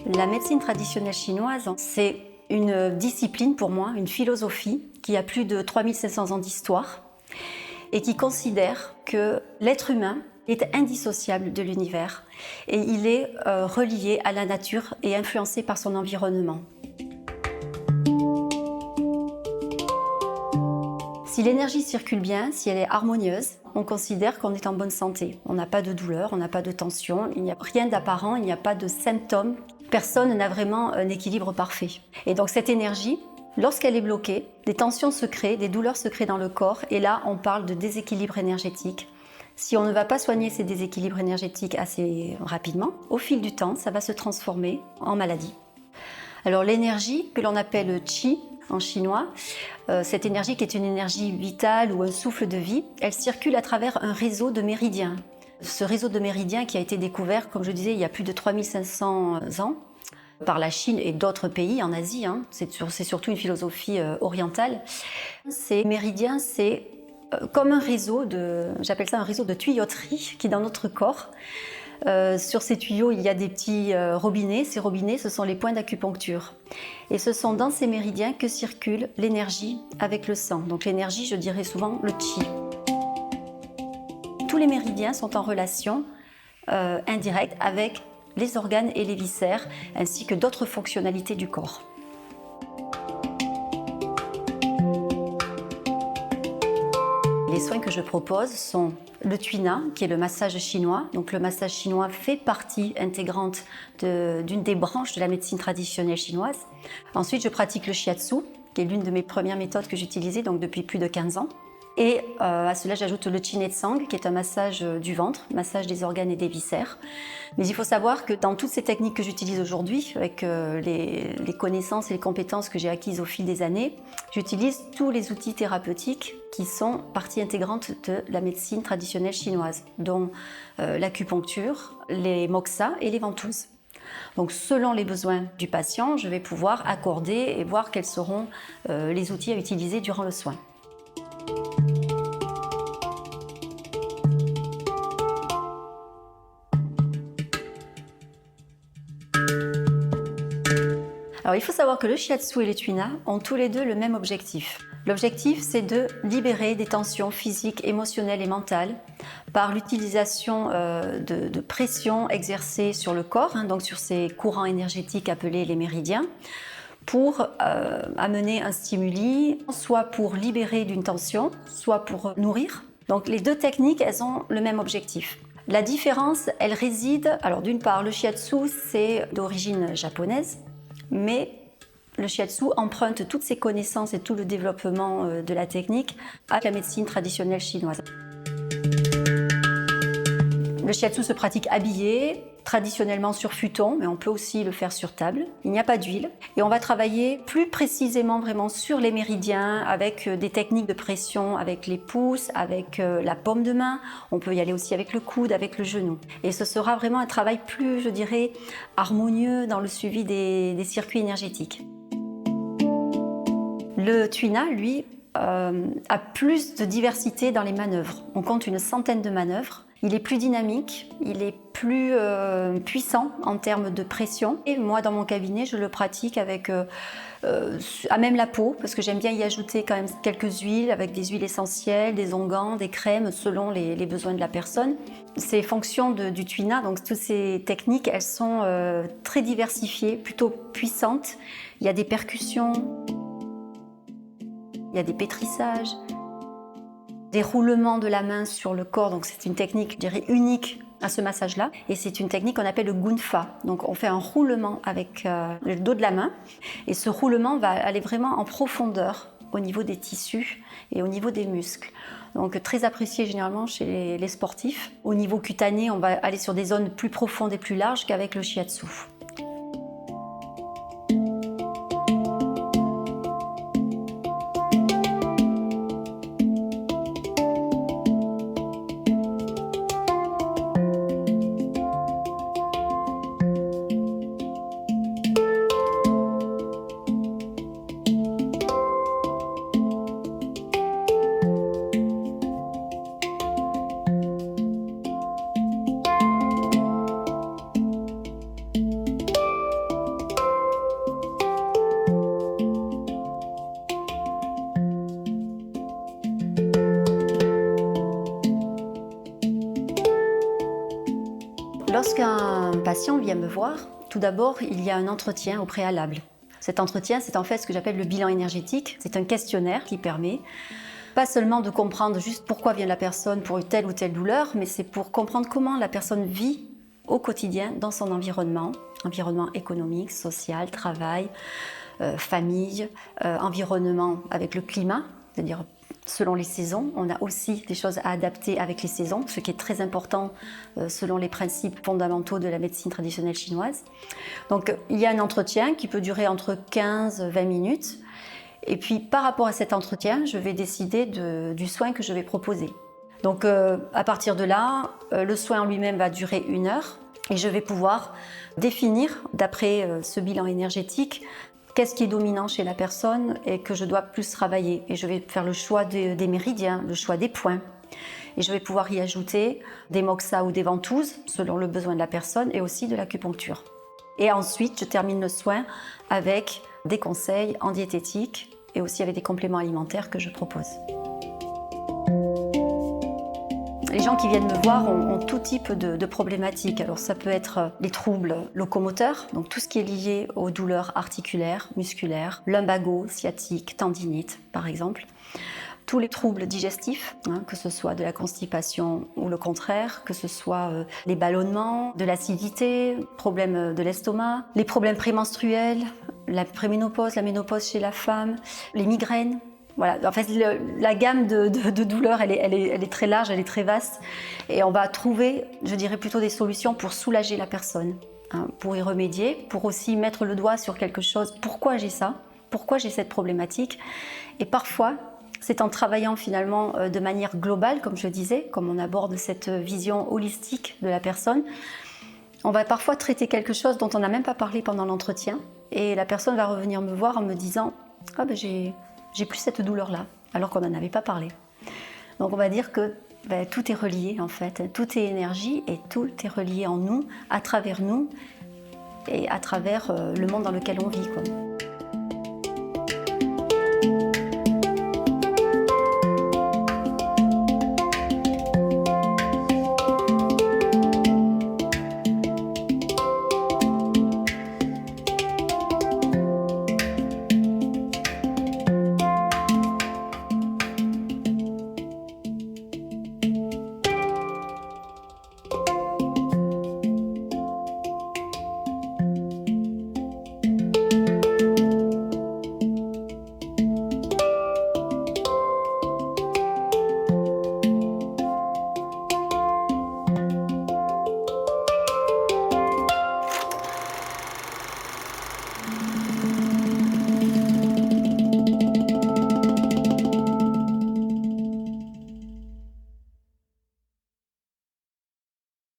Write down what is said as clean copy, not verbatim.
La médecine traditionnelle chinoise, c'est une discipline pour moi, une philosophie qui a plus de 3500 ans d'histoire et qui considère que l'être humain est indissociable de l'univers et il est relié à la nature et influencé par son environnement. Si l'énergie circule bien, si elle est harmonieuse, on considère qu'on est en bonne santé. On n'a pas de douleur, on n'a pas de tension, il n'y a rien d'apparent, il n'y a pas de symptômes. Personne n'a vraiment un équilibre parfait. Et donc cette énergie, lorsqu'elle est bloquée, des tensions se créent, des douleurs se créent dans le corps, et là on parle de déséquilibre énergétique. Si on ne va pas soigner ces déséquilibres énergétiques assez rapidement, au fil du temps, ça va se transformer en maladie. Alors l'énergie, que l'on appelle Qi en chinois, cette énergie qui est une énergie vitale ou un souffle de vie, elle circule à travers un réseau de méridiens. Ce réseau de méridiens qui a été découvert, comme je disais, il y a plus de 3500 ans, par la Chine et d'autres pays en Asie, c'est surtout une philosophie orientale. Ces méridiens, c'est comme un réseau j'appelle ça un réseau de tuyauterie qui est dans notre corps. Sur ces tuyaux, il y a des petits robinets. Ces robinets, ce sont les points d'acupuncture. Et ce sont dans ces méridiens que circule l'énergie avec le sang. Donc l'énergie, je dirais souvent le Qi. Tous les méridiens sont en relation indirecte avec les organes et les viscères, ainsi que d'autres fonctionnalités du corps. Les soins que je propose sont le tuina, qui est le massage chinois. Donc le massage chinois fait partie intégrante d'une des branches de la médecine traditionnelle chinoise. Ensuite, je pratique le shiatsu, qui est l'une de mes premières méthodes que j'utilisais donc depuis plus de 15 ans. Et à cela, j'ajoute le Qinetsang, qui est un massage du ventre, massage des organes et des viscères. Mais il faut savoir que dans toutes ces techniques que j'utilise aujourd'hui, avec les connaissances et les compétences que j'ai acquises au fil des années, j'utilise tous les outils thérapeutiques qui sont partie intégrante de la médecine traditionnelle chinoise, dont l'acupuncture, les moxas et les ventouses. Donc selon les besoins du patient, je vais pouvoir accorder et voir quels seront les outils à utiliser durant le soin. Alors, il faut savoir que le shiatsu et le tuina ont tous les deux le même objectif. L'objectif, c'est de libérer des tensions physiques, émotionnelles et mentales par l'utilisation de pressions exercées sur le corps, donc sur ces courants énergétiques appelés les méridiens, pour amener un stimuli, soit pour libérer d'une tension, soit pour nourrir. Donc les deux techniques, elles ont le même objectif. La différence, elle réside, alors d'une part, le shiatsu, c'est d'origine japonaise, mais le shiatsu emprunte toutes ses connaissances et tout le développement de la technique à la médecine traditionnelle chinoise. Le shiatsu se pratique habillé, traditionnellement sur futon, mais on peut aussi le faire sur table. Il n'y a pas d'huile. Et on va travailler plus précisément vraiment sur les méridiens avec des techniques de pression avec les pouces, avec la paume de main. On peut y aller aussi avec le coude, avec le genou. Et ce sera vraiment un travail plus, je dirais, harmonieux dans le suivi des circuits énergétiques. Le tuina, lui, a plus de diversité dans les manœuvres. On compte une centaine de manœuvres. Il est plus dynamique, il est plus puissant en termes de pression. Et moi, dans mon cabinet, je le pratique avec à même la peau, parce que j'aime bien y ajouter quand même quelques huiles, avec des huiles essentielles, des onguents, des crèmes, selon les besoins de la personne. Ces fonctions du tuina, donc toutes ces techniques, elles sont très diversifiées, plutôt puissantes. Il y a des percussions, il y a des pétrissages, des roulements de la main sur le corps, donc c'est une technique, je dirais, unique à ce massage-là. Et c'est une technique qu'on appelle le gunfa. Donc on fait un roulement avec le dos de la main. Et ce roulement va aller vraiment en profondeur au niveau des tissus et au niveau des muscles. Donc très apprécié généralement chez les sportifs. Au niveau cutané, on va aller sur des zones plus profondes et plus larges qu'avec le shiatsu. Lorsqu'un patient vient me voir, tout d'abord, il y a un entretien au préalable. Cet entretien, c'est en fait ce que j'appelle le bilan énergétique. C'est un questionnaire qui permet pas seulement de comprendre juste pourquoi vient la personne pour une telle ou telle douleur, mais c'est pour comprendre comment la personne vit au quotidien dans son environnement économique, social, travail, famille, environnement avec le climat, c'est-à-dire selon les saisons. On a aussi des choses à adapter avec les saisons, ce qui est très important selon les principes fondamentaux de la médecine traditionnelle chinoise. Donc il y a un entretien qui peut durer entre 15 et 20 minutes. Et puis par rapport à cet entretien, je vais décider du soin que je vais proposer. Donc à partir de là, le soin en lui-même va durer 1 heure et je vais pouvoir définir, d'après ce bilan énergétique, qu'est-ce qui est dominant chez la personne et que je dois plus travailler. Et je vais faire le choix des méridiens, le choix des points. Et je vais pouvoir y ajouter des moxas ou des ventouses, selon le besoin de la personne, et aussi de l'acupuncture. Et ensuite, je termine le soin avec des conseils en diététique et aussi avec des compléments alimentaires que je propose. Les gens qui viennent me voir ont tout type de problématiques. Alors ça peut être les troubles locomoteurs, donc tout ce qui est lié aux douleurs articulaires, musculaires, lumbago, sciatiques, tendinites par exemple. Tous les troubles digestifs, que ce soit de la constipation ou le contraire, que ce soit les ballonnements, de l'acidité, problèmes de l'estomac, les problèmes prémenstruels, la préménopause, la ménopause chez la femme, les migraines. Voilà, en fait, la gamme de douleurs, elle est très large, elle est très vaste. Et on va trouver, je dirais plutôt des solutions pour soulager la personne, pour y remédier, pour aussi mettre le doigt sur quelque chose. Pourquoi j'ai ça? Pourquoi j'ai cette problématique? Et parfois, c'est en travaillant finalement de manière globale, comme je disais, comme on aborde cette vision holistique de la personne, on va parfois traiter quelque chose dont on n'a même pas parlé pendant l'entretien. Et la personne va revenir me voir en me disant « Ah ben j'ai plus cette douleur-là », alors qu'on n'en avait pas parlé. Donc on va dire que tout est relié en fait, tout est énergie et tout est relié en nous, à travers nous et à travers le monde dans lequel on vit, quoi.